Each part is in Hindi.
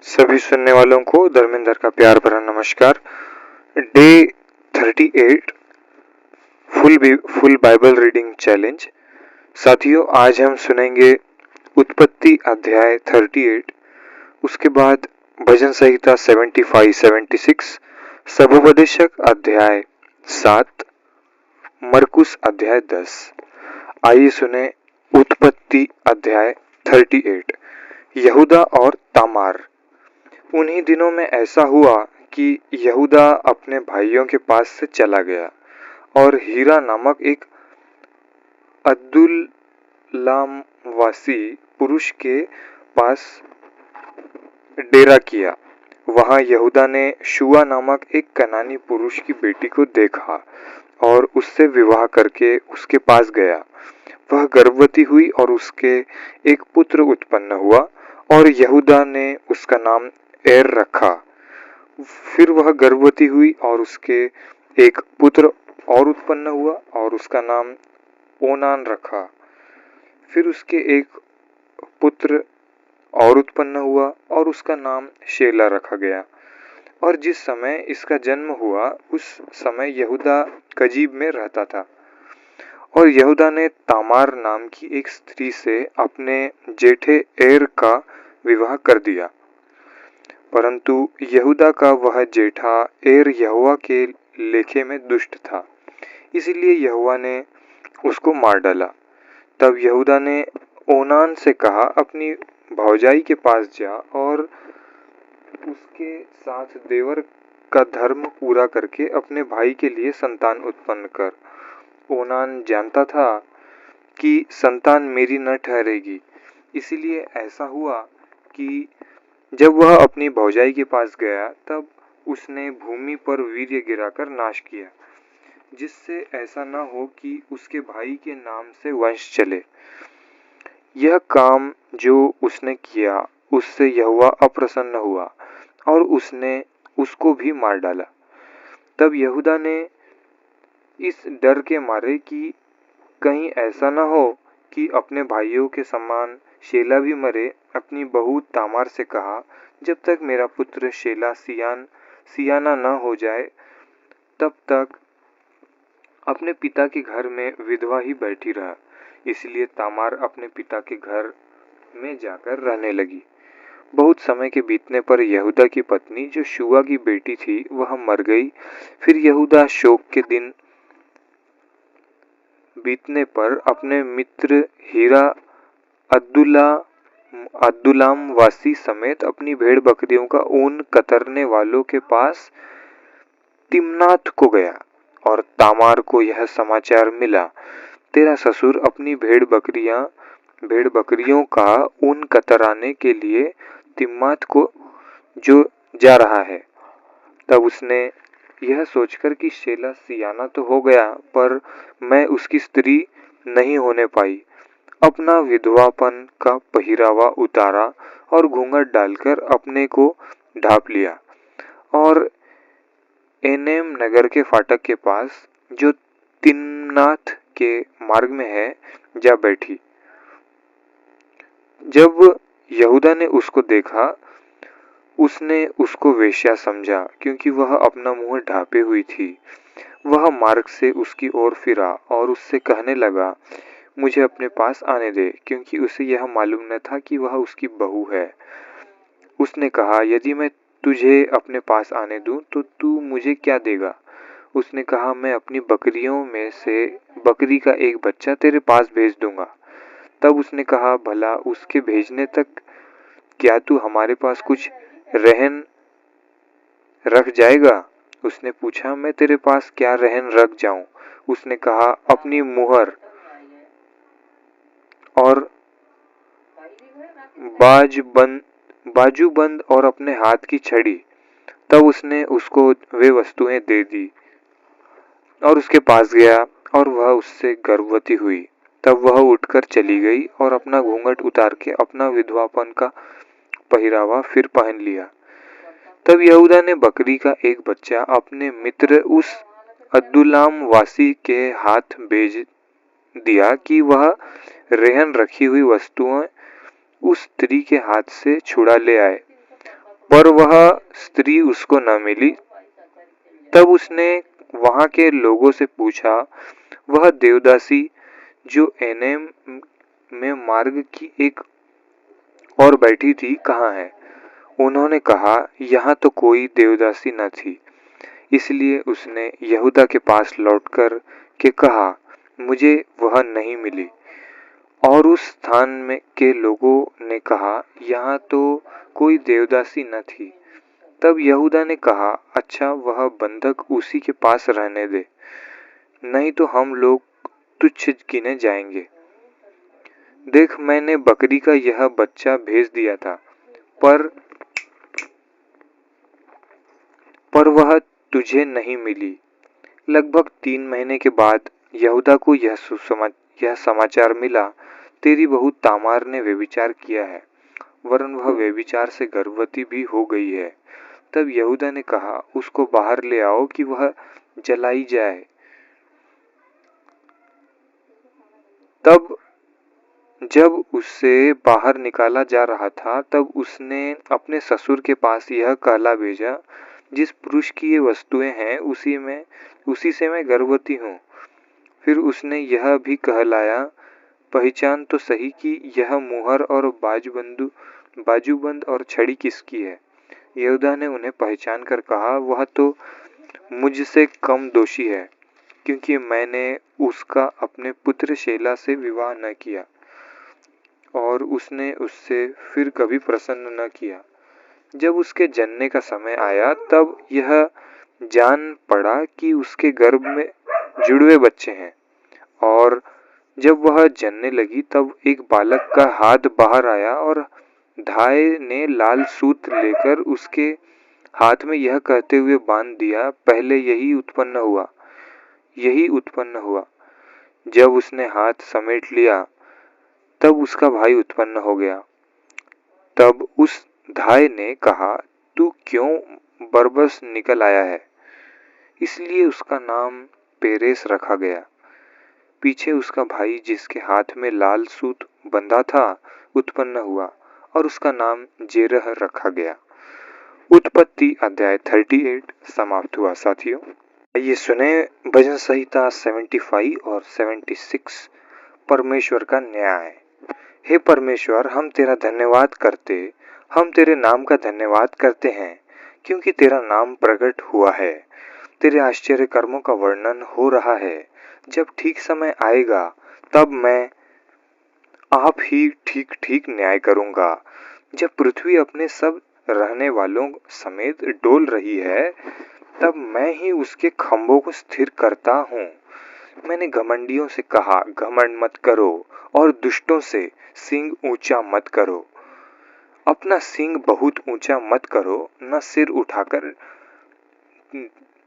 सभी सुनने वालों को धर्मेंद्र का प्यार भरा नमस्कार। Day 38 full Bible reading challenge. साथियों, आज हम सुनेंगे उत्पत्ति अध्याय 38, उसके बाद भजन संहिता 75-76, सभोपदेशक अध्याय 7, मरकुस अध्याय 10। आइए सुने उत्पत्ति अध्याय 38। यहूदा और तामार। उन्हीं दिनों में ऐसा हुआ कि यहूदा अपने भाइयों के पास से चला गया और हीरा नामक एक अद्दुल्लामवासी पुरुष के पास डेरा किया। वहां यहूदा ने शुआ नामक एक कनानी पुरुष की बेटी को देखा और उससे विवाह करके उसके पास गया। वह गर्भवती हुई और उसके एक पुत्र उत्पन्न हुआ और यहूदा ने उसका नाम एर रखा। फिर वह गर्भवती हुई और उसके एक पुत्र और उत्पन्न हुआ और उसका नाम ओनान रखा। फिर उसके एक पुत्र और उत्पन्न हुआ और उसका नाम शेला रखा गया। और जिस समय इसका जन्म हुआ उस समय यहूदा कजीब में रहता था। और यहूदा ने तामार नाम की एक स्त्री से अपने जेठे एर का विवाह कर दिया, परंतु यहूदा का वह जेठा एर यहोवा के लेखे में दुष्ट था, इसलिए यहोवा ने उसको मार डाला। तब यहूदा ने ओनान से कहा, अपनी भौजाई के पास जा और उसके साथ देवर का धर्म पूरा करके अपने भाई के लिए संतान उत्पन्न कर। ओनान जानता था कि संतान मेरी न ठहरेगी, इसलिए ऐसा हुआ कि जब वह अपनी भौजाई के पास गया तब उसने भूमि पर वीर्य गिराकर नाश किया, जिससे ऐसा न हो कि उसके भाई के नाम से वंश चले। यह काम जो उसने किया उससे यहोवा अप्रसन्न हुआ और उसने उसको भी मार डाला। तब यहूदा ने इस डर के मारे कि कहीं ऐसा न हो कि अपने भाइयों के समान शेला भी मरे, अपनी बहू तामार से कहा, जब तक मेरा पुत्र शेला सियाना न हो जाए तब तक अपने पिता के घर में विधवा ही बैठी रहा। इसलिए तामार अपने पिता के घर में जाकर रहने लगी। बहुत समय के बीतने पर यहूदा की पत्नी जो शुआ की बेटी थी वह मर गई। फिर यहूदा शोक के दिन बीतने पर अपने मित्र हीरा अद्दुल्लाम वासी समेत अपनी भेड़ बकरियों का ऊन कतरने वालों के पास तिम्नाथ को गया। और तामार को यह समाचार मिला, तेरा ससुर अपनी भेड़ बकरियों का ऊन कतराने के लिए तिम्नाथ को जो जा रहा है। तब उसने यह सोचकर कि शेला सियाना तो हो गया पर मैं उसकी स्त्री नहीं होने पाई, अपना विधवापन का पहिरावा उतारा और घूंघट डालकर अपने को ढांप लिया और एनेम नगर के फाटक के पास जो तिम्नाथ के मार्ग में है जा बैठी। जब यहूदा ने उसको देखा उसने उसको वेश्या समझा, क्योंकि वह अपना मुंह ढांपे हुई थी। वह मार्ग से उसकी ओर फिरा और उससे कहने लगा, मुझे अपने पास आने दे, क्योंकि उसे यह मालूम न था कि वह उसकी बहू है। उसने कहा, यदि मैं तुझे अपने पास आने दूं तो तू मुझे क्या देगा? उसने कहा, मैं अपनी बकरियों में से बकरी का एक बच्चा तेरे पास भेज दूंगा। तब उसने कहा, भला उसके भेजने तक क्या तू हमारे पास कुछ रहन रख जाएगा? उसने पूछा, मैं तेरे पास क्या रहन रख जाऊं? उसने कहा, अपनी मुहर और बाजूबंद और अपने हाथ की छड़ी। तब उसने उसको वे वस्तुएं दे दी और उसके पास गया और वह उससे गर्भवती हुई। तब वह उठकर चली गई और अपना घूंघट उतार के अपना विधवापन का पहिरावा फिर पहन लिया। तब यहूदा ने बकरी का एक बच्चा अपने मित्र उस अद्दुल्लाम वासी के हाथ भेज दिया कि वह रेहन रखी हुई वस्तुएं उस स्त्री के हाथ से छुड़ा ले आए। पर वह स्त्री उसको न मिली। तब उसने वहां के लोगों से पूछा, वह देवदासी जो एनेम में मार्ग की एक और बैठी थी कहाँ है? उन्होंने कहा, यहाँ तो कोई देवदासी न थी। इसलिए उसने यहूदा के पास लौटकर के कहा, मुझे वह नहीं मिली। और उस स्थान में के लोगों ने कहा, यहाँ तो कोई देवदासी न थी। तब यहूदा ने कहा, अच्छा, वह बंधक उसी के पास रहने दे, नहीं तो हम लोग तुच्छ गिने जाएंगे। देख, मैंने बकरी का यह बच्चा भेज दिया था, पर वह तुझे नहीं मिली। लगभग 3 महीने के बाद यहूदा को यह समाचार मिला, तेरी बहू तामार ने व्यभिचार किया है, वरन वह व्यभिचार से गर्भवती भी हो गई है। तब यहूदा ने कहा, उसको बाहर ले आओ कि वह जलाई जाए। तब जब उसे बाहर निकाला जा रहा था, तब उसने अपने ससुर के पास यह कहला भेजा, जिस पुरुष की ये वस्तुएं हैं उसी से मैं गर्भवती हूँ। फिर उसने यह भी कहलाया, पहचान तो सही कि यह मुहर और बाजूबंद और छड़ी किसकी है। यहूदा ने उन्हें पहचान कर कहा, वह तो मुझसे कम दोषी है, क्योंकि मैंने उसका अपने पुत्र शेला से विवाह न किया और उसने उससे फिर कभी प्रसन्न न किया। जब उसके जनने का समय आया, तब यह जान पड़ा कि उसके गर्भ में जुड़वे बच्चे हैं। और जब वह जनने लगी, तब एक बालक का हाथ बाहर आया और धाय ने लाल सूत्र लेकर उसके हाथ में यह कहते हुए बांध दिया, पहले यही उत्पन्न हुआ। जब उसने हाथ समेट लिया, तब उसका भाई उत्पन्न हो गया। तब उस धाय ने कहा, तू क्यों बरबस निकल आया है? इसलिए उसका नाम पेरेस रखा गया। पीछे उसका भाई, जिसके हाथ में लाल सूत बंधा था, उत्पन्न हुआ और उसका नाम जेरह रखा गया। उत्पत्ति अध्याय 38 समाप्त हुआ। साथियों, ये सुने भजन संहिता 75 और 76, परमेश्वर का न्याय। हे परमेश्वर, हम तेरे नाम का धन्यवाद करते हैं, क्योंकि तेरा नाम प्रकट हुआ है। तेरे आश्चर्य कर्मों का वर्णन हो रहा है। जब ठीक समय आएगा, तब मैं आप ही ठीक ठीक न्याय करूंगा। जब पृथ्वी अपने सब रहने वालों समेत डोल रही है, तब मैं ही उसके खंभों को स्थिर करता हूँ। मैंने घमंडियों से कहा, घमंड मत करो, और दुष्टों से सींग ऊंचा मत करो। अपना सींग बहुत ऊंचा मत करो, न सिर उठाकर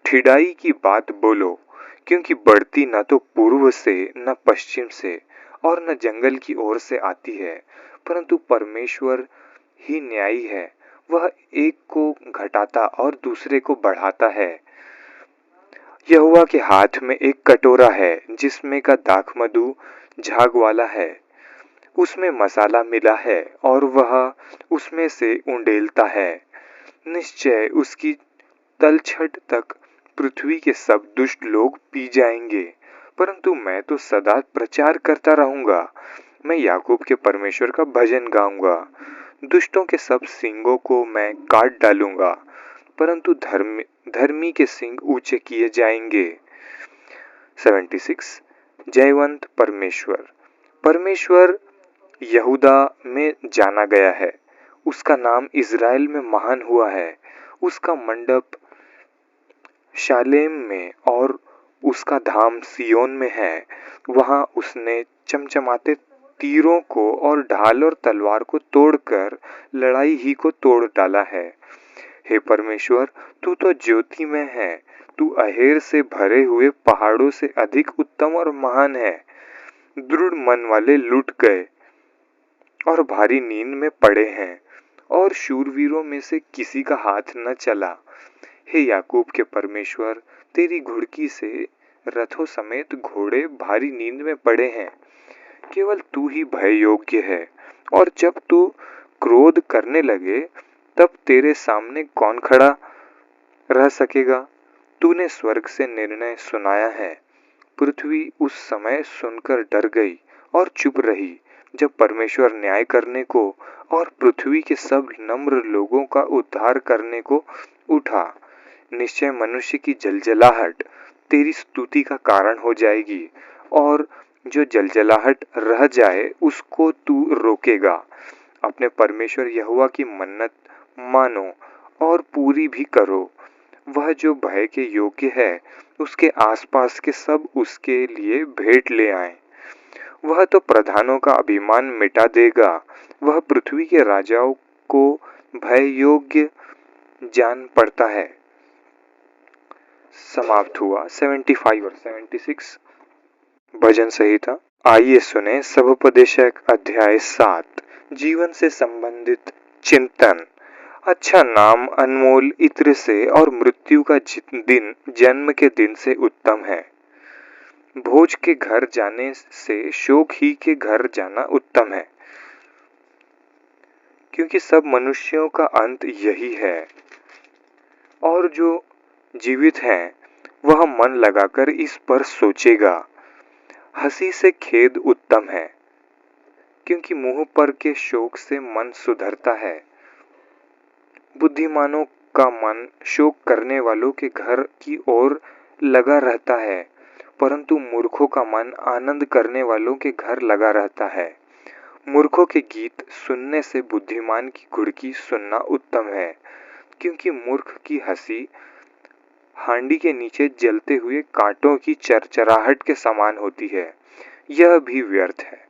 ठिडाई की बात बोलो, क्योंकि बढ़ती न तो पूर्व से, न पश्चिम से, और न जंगल की ओर से आती है, परंतु परमेश्वर ही न्यायी है। वह एक को घटाता और दूसरे को बढ़ाता है। यहोवा के हाथ में एक कटोरा है, जिसमें का दाखमधु झाग वाला है। उसमें मसाला मिला है और वह उसमें से उंडेलता है। निश्चय उसकी तलछट तक पृथ्वी के सब दुष्ट लोग पी जाएंगे, परंतु मैं तो सदा प्रचार करता रहूंगा। मैं याकूब के परमेश्वर का भजन गाऊंगा। दुष्टों के सब सींगों को मैं काट डालूंगा, परंतु धर्मी के सींग ऊंचे किए जाएंगे। 76 जयवंत परमेश्वर यहूदा में जाना गया है। उसका नाम इज़राइल में महान हुआ है। उसका मंडप शालेम में और उसका धाम सियोन में है। वहां उसने चमचमाते तीरों को और ढाल और तलवार को तोड़कर लड़ाई ही को तोड़ डाला है। हे परमेश्वर, तू तो ज्योति में है। तू अहेर से भरे हुए पहाड़ों से अधिक उत्तम और महान है। दृढ़ मन वाले लुट गए और भारी नींद में पड़े हैं, और शूरवीरों में से किसी का हाथ न चला। हे याकूब के परमेश्वर, तेरी घुड़की से रथों समेत घोड़े भारी नींद में पड़े हैं। केवल तू ही भय योग्य है, और जब तू क्रोध करने लगे, तब तेरे सामने कौन खड़ा रह सकेगा? तूने स्वर्ग से निर्णय सुनाया है। पृथ्वी उस समय सुनकर डर गई और चुप रही जब परमेश्वर न्याय करने को और पृथ्वी के सब नम्र लोगों का उद्धार करने को उठा। निश्चय मनुष्य की जलजलाहट तेरी स्तुति का कारण हो जाएगी, और जो जलजलाहट रह जाए उसको तू रोकेगा। अपने परमेश्वर यहोवा की मन्नत मानो और पूरी भी करो। वह जो भय के योग्य है, उसके आसपास के सब उसके लिए भेंट ले आए। वह तो प्रधानों का अभिमान मिटा देगा। वह पृथ्वी के राजाओं को भय योग्य जान पड़ता है। समाप्त हुआ 75 और 76 भजन संहिता। आइए सुने सबोपदेशक अध्याय 7, जीवन से संबंधित चिंतन। अच्छा नाम अनमोल इत्र से और मृत्यु का दिन जन्म के दिन से उत्तम है। भोज के घर जाने से शोक ही के घर जाना उत्तम है, क्योंकि सब मनुष्यों का अंत यही है। और जो जीवित हैं वह मन लगाकर इस पर सोचेगा। हंसी से खेद उत्तम है, क्योंकि मुंह पर के शोक से मन सुधरता है। बुद्धिमानों का मन शोक करने वालों के घर की ओर लगा रहता है, परंतु मूर्खों का मन आनंद करने वालों के घर लगा रहता है। मूर्खों के गीत सुनने से बुद्धिमान की घुड़की सुनना उत्तम है, क्योंकि मूर्ख की हंसी हांडी के नीचे जलते हुए कांटों की चरचराहट के समान होती है। यह भी व्यर्थ है।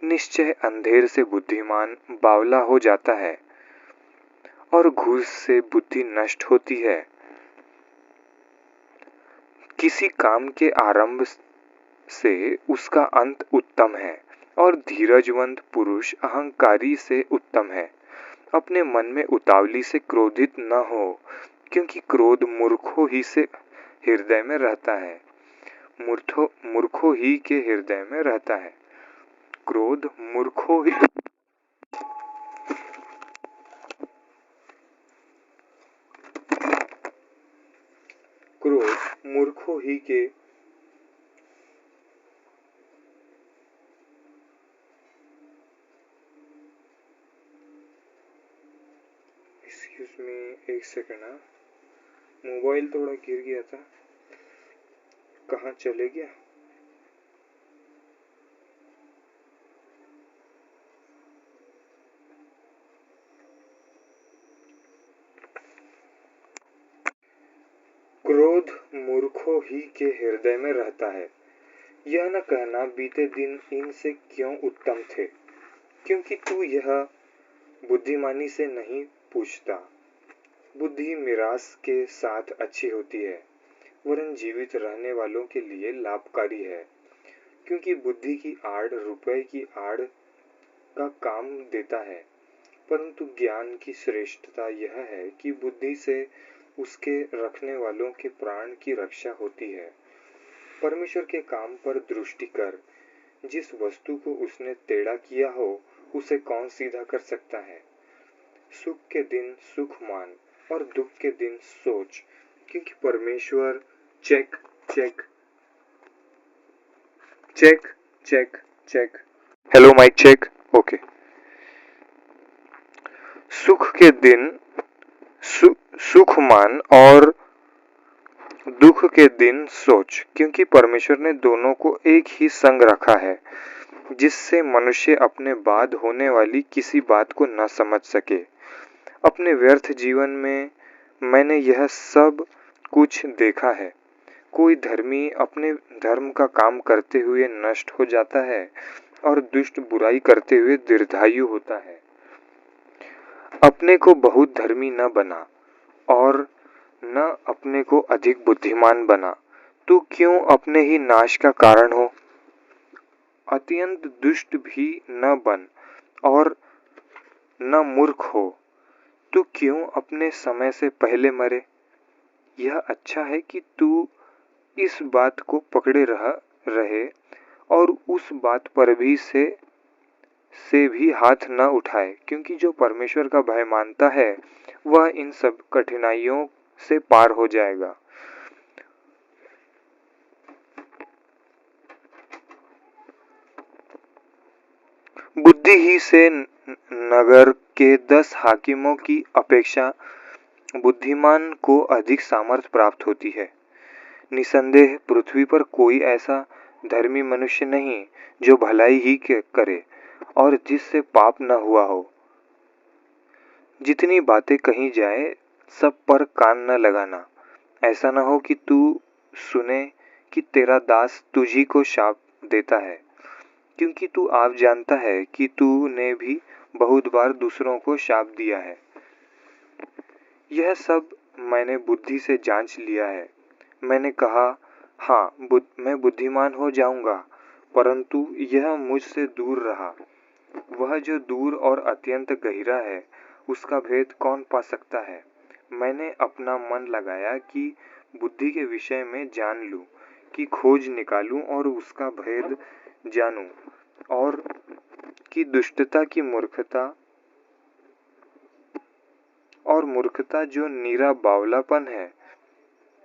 निश्चय अंधेर से बुद्धिमान बावला हो जाता है, और घूस से बुद्धि नष्ट होती है। किसी काम के आरंभ से उसका अंत उत्तम है, और धीरजवंत पुरुष अहंकारी से उत्तम है। अपने मन में उतावली से क्रोधित न हो, क्योंकि क्रोध मूर्खों ही से हृदय में रहता है। मूर्खों ही के हृदय में रहता है। क्रोध मूर्खों ही के एक्सक्यूज मी, एक सेकंड। मोबाइल थोड़ा गिर गया था, कहाँ चले गया? क्रोध मूर्खों ही के हृदय में रहता है। यह न कहना बीते दिन इनसे क्यों उत्तम थे, क्योंकि तू यह बुद्धिमानी से नहीं पूछता। बुद्धि मिरास के साथ अच्छी होती है, वरन जीवित रहने वालों के लिए लाभकारी है, क्योंकि बुद्धि की आड़ रुपए की आड़ का काम देता है। परंतु ज्ञान की श्रेष्ठता यह है कि बुद्धि से उसके रखने वालों के प्राण की रक्षा होती है। परमेश्वर के काम पर दृष्टि कर। जिस वस्तु को उसने टेढ़ा किया हो, उसे कौन सीधा कर सकता है? सुख के दिन सुख मान और दुख के दिन सोच, क्योंकि परमेश्वर check check check check check hello mike check okay. सुख के दिन सुख मान और दुख के दिन सोच, क्योंकि परमेश्वर ने दोनों को एक ही संग रखा है, जिससे मनुष्य अपने बाद होने वाली किसी बात को न समझ सके। अपने व्यर्थ जीवन में मैंने यह सब कुछ देखा है। कोई धर्मी अपने धर्म का काम करते हुए नष्ट हो जाता है, और दुष्ट बुराई करते हुए दीर्घायु होता है। अपने को बहुत धर्मी न बना, और न अपने को अधिक बुद्धिमान बना। तू क्यों अपने ही नाश का कारण हो? अत्यंत दुष्ट भी न बन और न मूर्ख हो। तू क्यों अपने समय से पहले मरे? यह अच्छा है कि तू इस बात को पकड़े रहे और उस बात पर भी से से भी हाथ न उठाए, क्योंकि जो परमेश्वर का भय मानता है वह इन सब कठिनाइयों से पार हो जाएगा। बुद्धि ही से नगर के 10 हाकिमों की अपेक्षा बुद्धिमान को अधिक सामर्थ्य प्राप्त होती है। निसंदेह पृथ्वी पर कोई ऐसा धर्मी मनुष्य नहीं जो भलाई ही करे और जिससे पाप न हुआ हो। जितनी बातें कही जाए सब पर कान न लगाना। ऐसा न हो कि तू सुने कि तेरा दास तुझी को शाप देता है, क्योंकि तू आप जानता है कि तूने भी बहुत बार दूसरों को शाप दिया है। यह सब मैंने बुद्धि से जांच लिया है। मैंने कहा, हाँ, मैं बुद्धिमान हो जाऊंगा, परंतु यह मुझसे दूर रहा। वह जो दूर और अत्यंत गहरा है, उसका भेद कौन पा सकता है। मैंने अपना मन लगाया कि बुद्धि के विषय में जान लूं, कि खोज निकालूं और उसका भेद जानूं, और कि दुष्टता की मूर्खता जो नीरा बावलापन है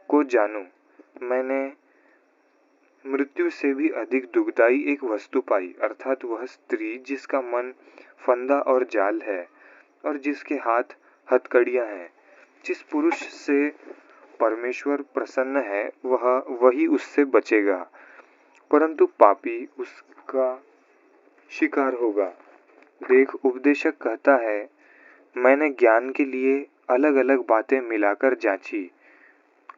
को जानूं। मैंने मृत्यु से भी अधिक दुखदाई एक वस्तु पाई, अर्थात वह स्त्री जिसका मन फंदा और जाल है और जिसके हाथ हथकड़ियां हैं। जिस पुरुष से परमेश्वर प्रसन्न है वही उससे बचेगा, परंतु पापी उसका शिकार होगा। देख, उपदेशक कहता है, मैंने ज्ञान के लिए अलग अलग बातें मिलाकर जांची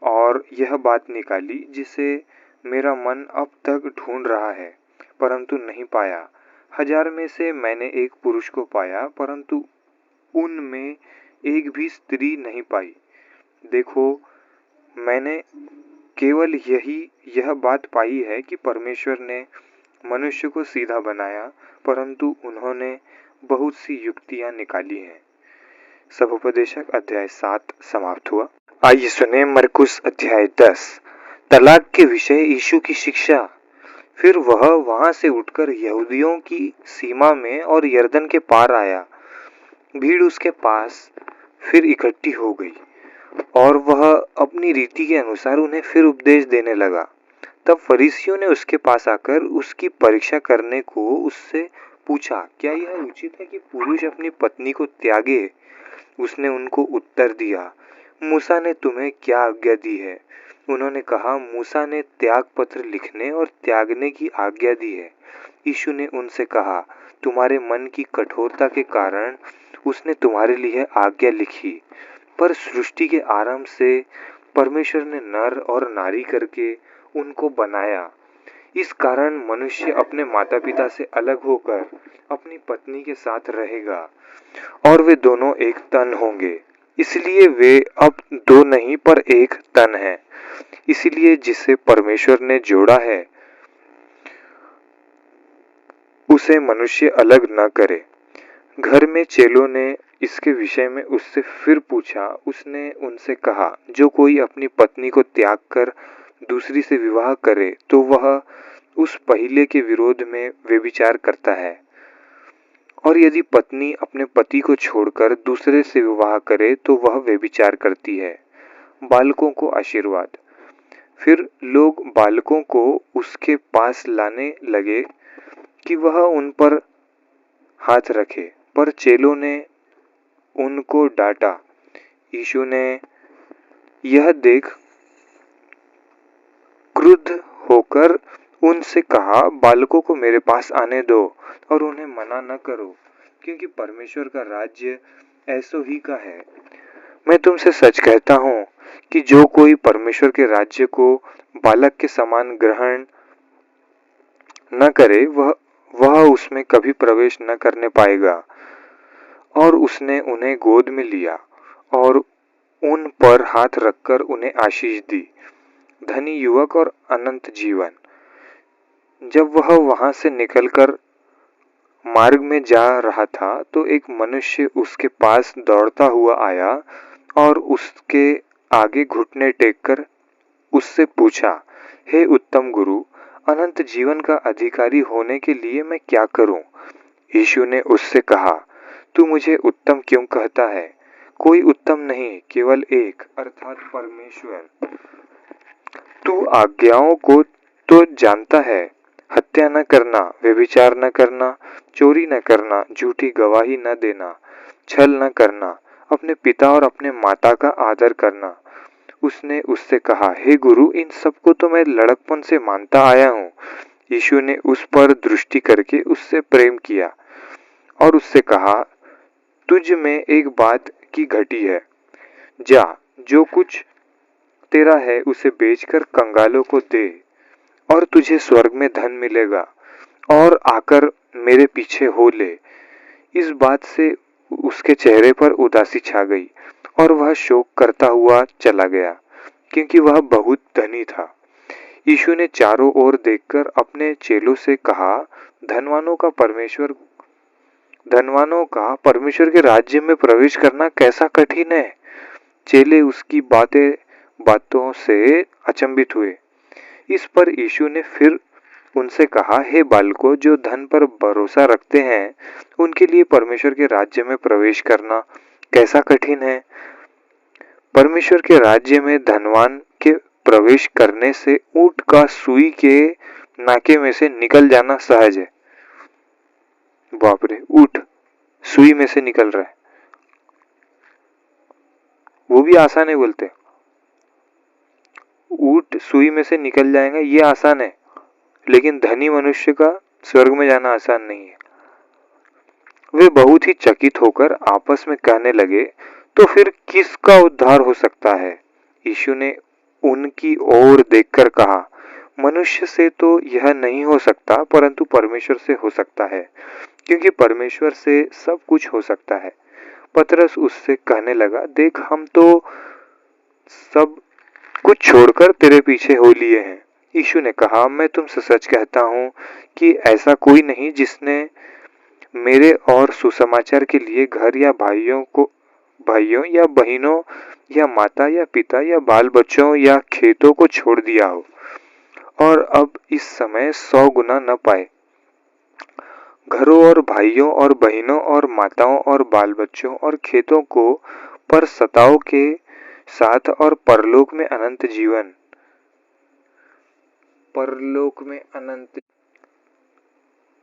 और यह बात निकाली जिसे मेरा मन अब तक ढूंढ रहा है, परंतु नहीं पाया। 1000 में से मैंने एक पुरुष को पाया, परंतु उनमें एक भी स्त्री नहीं पाई। देखो, मैंने केवल यह बात पाई है कि परमेश्वर ने मनुष्य को सीधा बनाया, परंतु उन्होंने बहुत सी युक्तियां निकाली हैं। सभोपदेशक अध्याय 7 समाप्त हुआ। आइए सुने मरकुस अध्याय 10, तलाक के विषय यीशु की शिक्षा। फिर वह वहां से उठकर यहूदियों की सीमा में और यरदन के पार आया। भीड़ उसके पास फिर इकट्ठी हो गई और वह अपनी रीति के अनुसार उन्हें फिर उपदेश देने लगा। तब फरीसियों ने उसके पास आकर उसकी परीक्षा करने को उससे पूछा, क्या यह उचित है कि पुरुष अपनी पत्नी को त्यागे? उसने उनको उत्तर दिया, मूसा ने तुम्हें क्या आज्ञा दी है? उन्होंने कहा, मूसा ने त्याग पत्र लिखने और त्यागने की आज्ञा दी है। यीशु ने उनसे कहा, तुम्हारे मन की कठोरता के कारण उसने तुम्हारे लिए आज्ञा लिखी, पर सृष्टि के आरंभ से परमेश्वर ने नर और नारी करके उनको बनाया। इस कारण मनुष्य अपने माता पिता से अलग होकर अपनी पत्नी के साथ रहेगा और वे दोनों एक तन होंगे। इसलिए वे अब दो नहीं पर एक तन है। इसलिए जिसे परमेश्वर ने जोड़ा है उसे मनुष्य अलग न करे। घर में चेलों ने इसके विषय में उससे फिर पूछा। उसने उनसे कहा, जो कोई अपनी पत्नी को त्याग कर दूसरी से विवाह करे तो वह उस पहले के विरोध में व्यभिचार करता है, और यदि पत्नी अपने पति को छोड़कर दूसरे से विवाह करे तो वह व्यभिचार करती है। बालकों को आशीर्वाद। फिर लोग बालकों को उसके पास लाने लगे कि वह उन पर हाथ रखे, पर चेलों ने उनको डांटा। यीशु ने यह देख क्रुद्ध होकर उनसे कहा, बालकों को मेरे पास आने दो और उन्हें मना न करो, क्योंकि परमेश्वर का राज्य ऐसो ही का है। मैं तुमसे सच कहता हूँ कि जो कोई परमेश्वर के राज्य को बालक के समान ग्रहण न करे वह उसमें कभी प्रवेश न करने पाएगा। और उसने उन्हें गोद में लिया और उन पर हाथ रखकर उन्हें आशीष दी। धनी युवक और अनंत जीवन। जब वह वहां से निकलकर मार्ग में जा रहा था तो एक मनुष्य उसके पास दौड़ता हुआ आया और उसके आगे घुटने टेककर उससे पूछा, हे उत्तम गुरु, अनंत जीवन का अधिकारी होने के लिए मैं क्या करूं? यीशु ने उससे कहा, तू मुझे उत्तम क्यों कहता है? कोई उत्तम नहीं, केवल एक, अर्थात परमेश्वर। तू आज्ञाओं को तो जानता है, हत्या न करना, व्यभिचार न करना, चोरी न करना, झूठी गवाही न देना, छल न करना, अपने पिता और अपने माता का आदर करना। उसने उससे कहा, हे गुरु, इन सबको तो मैं लड़कपन से मानता आया हूँ। यीशु ने उस पर दृष्टि करके उससे प्रेम किया और उससे कहा, तुझ में एक बात की घटी है। जा, जो कुछ तेरा है उसे बेचकर कंगालों को दे और तुझे स्वर्ग में धन मिलेगा, और आकर मेरे पीछे हो ले। इस बात से उसके चेहरे पर उदासी छा गई और वह शोक करता हुआ चला गया, क्योंकि वह बहुत धनी था। यीशु ने चारों ओर देखकर अपने चेलों से कहा, धनवानों का परमेश्वर के राज्य में प्रवेश करना कैसा कठिन है। चेले उसकी बातों से अचंभित हुए। इस पर यीशु ने फिर उनसे कहा, हे बालकों, जो धन पर भरोसा रखते हैं, उनके लिए परमेश्वर के राज्य में प्रवेश करना कैसा कठिन है। परमेश्वर के राज्य में धनवान के प्रवेश करने से ऊंट का सुई के नाके में से निकल जाना सहज है। बाप रे, ऊंट सुई में से निकल रहा है, वो भी आसान है बोलते। ऊंट सुई में से निकल जाएगा ये आसान है, लेकिन धनी मनुष्य का स्वर्ग में जाना आसान नहीं है। वे बहुत ही चकित होकर आपस में कहने लगे, तो फिर किसका उद्धार हो सकता है? यीशु ने उनकी ओर देखकर कहा, मनुष्य से तो यह नहीं हो सकता, परंतु परमेश्वर से हो सकता है, क्योंकि परमेश्वर से सब कुछ हो सकता है। पतरस उससे कहने लगा, देख, हम तो सब कुछ छोड़कर तेरे पीछे हो लिए हैं। यीशु ने कहा, मैं तुमसे सच कहता हूँ कि ऐसा कोई नहीं जिसने मेरे और सुसमाचार के लिए घर या भाइयों या बहनों या माता या पिता या बाल बच्चों या खेतों को छोड़ दिया हो और अब इस समय 100 गुना न पाए। घरों और भाइयों और बहनों और माताओं और बाल बच्चों और खेतों को पर सताओं के साथ और परलोक में अनंत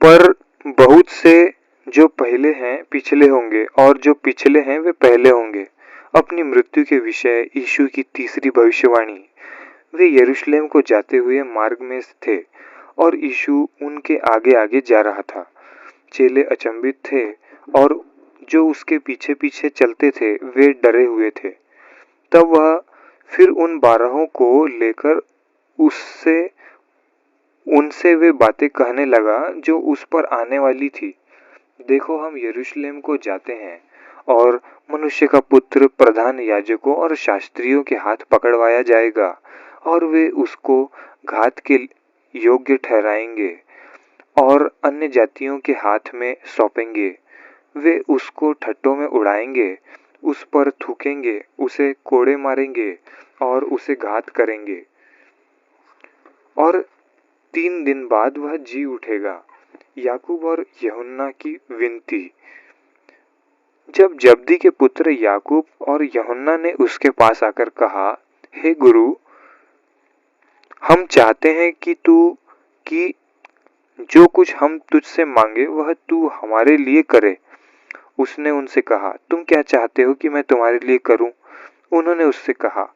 पर बहुत से जो पहले हैं पिछले होंगे और जो पिछले हैं वे पहले होंगे। अपनी मृत्यु के विषय यीशु की तीसरी भविष्यवाणी। वे यरूशलेम को जाते हुए मार्ग में थे और यीशु उनके आगे आगे जा रहा था। चेले अचंभित थे और जो उसके पीछे पीछे चलते थे वे डरे हुए थे। तब वह फिर उन 12 को लेकर उनसे वे बातें कहने लगा जो उस पर आने वाली थी। देखो, हम यरूशलेम को जाते हैं और मनुष्य का पुत्र प्रधान याजकों और शास्त्रियों के हाथ पकड़वाया जाएगा और वे उसको घात के योग्य ठहराएंगे और अन्य जातियों के हाथ में सौंपेंगे। वे उसको ठट्टों में उड़ाएंगे, उस पर थूकेंगे, उसे कोड़े मारेंगे और उसे घात करेंगे, और 3 दिन बाद वह जी उठेगा। याकूब और यूहन्ना की विनती। जब जब्दी के पुत्र याकूब और यूहन्ना ने उसके पास आकर कहा, हे गुरु, हम चाहते हैं कि जो कुछ हम तुझसे मांगे वह तू हमारे लिए करे। उसने उनसे कहा, तुम क्या चाहते हो कि मैं तुम्हारे लिए करूं? उन्होंने उससे कहा,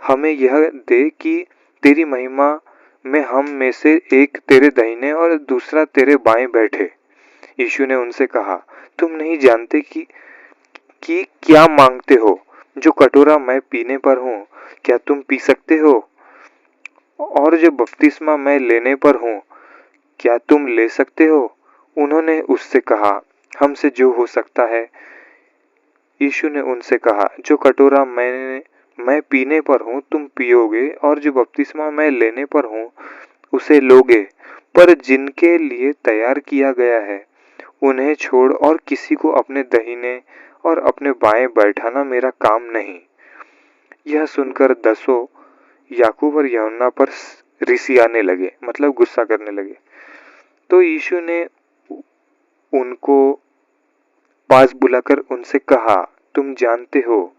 हमें यह दे कि तेरी महिमा में हम में से एक तेरे दाहिने और दूसरा तेरे बाएं बैठे। यीशु ने उनसे कहा, तुम नहीं जानते कि क्या मांगते हो। जो कटोरा मैं पीने पर हूँ, क्या तुम पी सकते हो? और जो बपतिस्मा मैं लेने पर हूँ, क्या तुम ले सकते हो? उन्होंने उससे कहा, हमसे जो हो सकता है। यीशु ने उनसे कहा, जो कटोरा मैं पीने पर हूँ तुम पियोगे, और जो बपतिस्मा मैं लेने पर हूँ उसे लोगे, पर जिनके लिए तैयार किया गया है उन्हें छोड़ और किसी को अपने दाहिने और अपने बाएं बैठाना मेरा काम नहीं। यह सुनकर 10 याकूब और यूहन्ना पर रिसियाने लगे, मतलब गुस्सा करने लगे। तो यीशु ने उनको पास बुलाकर उनसे कहा, तुम जानते हो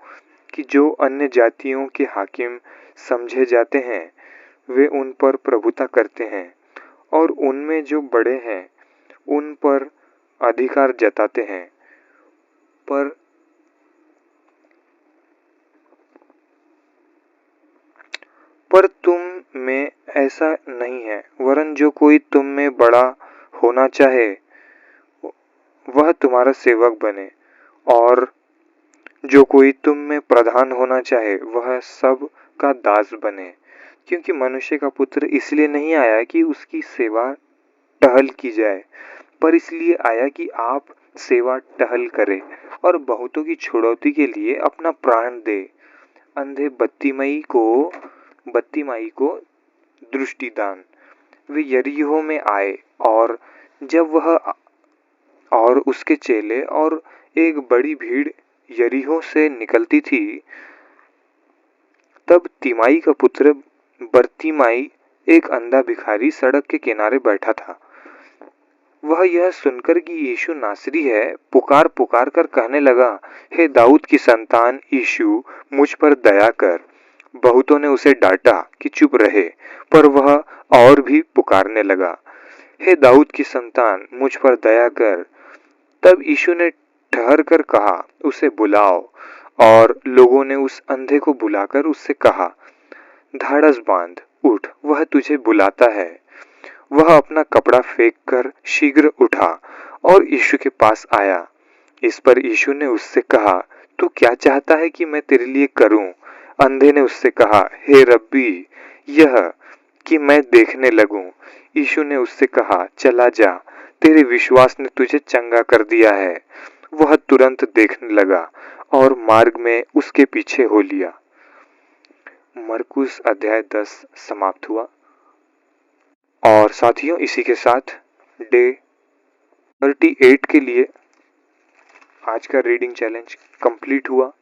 कि जो अन्य जातियों के हाकिम समझे जाते हैं वे उन पर प्रभुता करते हैं और उनमें जो बड़े हैं उन पर अधिकार जताते हैं, पर तुम में ऐसा नहीं है, वरन जो कोई तुम में बड़ा होना चाहे वह तुम्हारा सेवक बने, और जो कोई तुम में प्रधान होना चाहे वह सब का दास बने। क्योंकि मनुष्य का पुत्र इसलिए नहीं आया कि उसकी सेवा टहल की जाए, पर इसलिए आया कि आप सेवा टहल करे और बहुतों की छुड़ौती के लिए अपना प्राण दे। अंधे बत्तीमाई को दृष्टिदान। वे यरीहो में आए, और जब वह और उसके चेले और एक बड़ी भीड़ यरीहो से निकलती थी, तब तिमाई का पुत्र बर्तिमाई, एक अंधा भिखारी, सड़क के किनारे बैठा था। वह यह सुनकर कि यीशु नासरी है, पुकार पुकार कर कहने लगा, हे दाऊद की संतान यीशु, मुझ पर दया कर। बहुतों ने उसे डांटा कि चुप रहे, पर वह और भी पुकारने लगा, हे दाऊद की संतान, मुझ पर दया कर। तब यीशु ने ठहर कर कहा, उसे बुलाओ। और लोगों ने उस अंधे को बुलाकर उससे कहा, धाड़स बांध, उठ, वह तुझे बुलाता है। वह अपना कपड़ा फेंक कर शीघ्र उठा और यीशु के पास आया। इस पर यीशु ने उससे कहा, तू क्या चाहता है कि मैं तेरे लिए करूं? अंधे ने उससे कहा, हे रब्बी, यह कि मैं देखने लगूं। यीशु ने उससे कहा, चला जा, तेरे विश्वास ने तुझे चंगा कर दिया है। वह तुरंत देखने लगा और मार्ग में उसके पीछे हो लिया। मरकुस अध्याय 10 समाप्त हुआ। और साथियों, इसी के साथ डे 38 के लिए आज का रीडिंग चैलेंज कंप्लीट हुआ।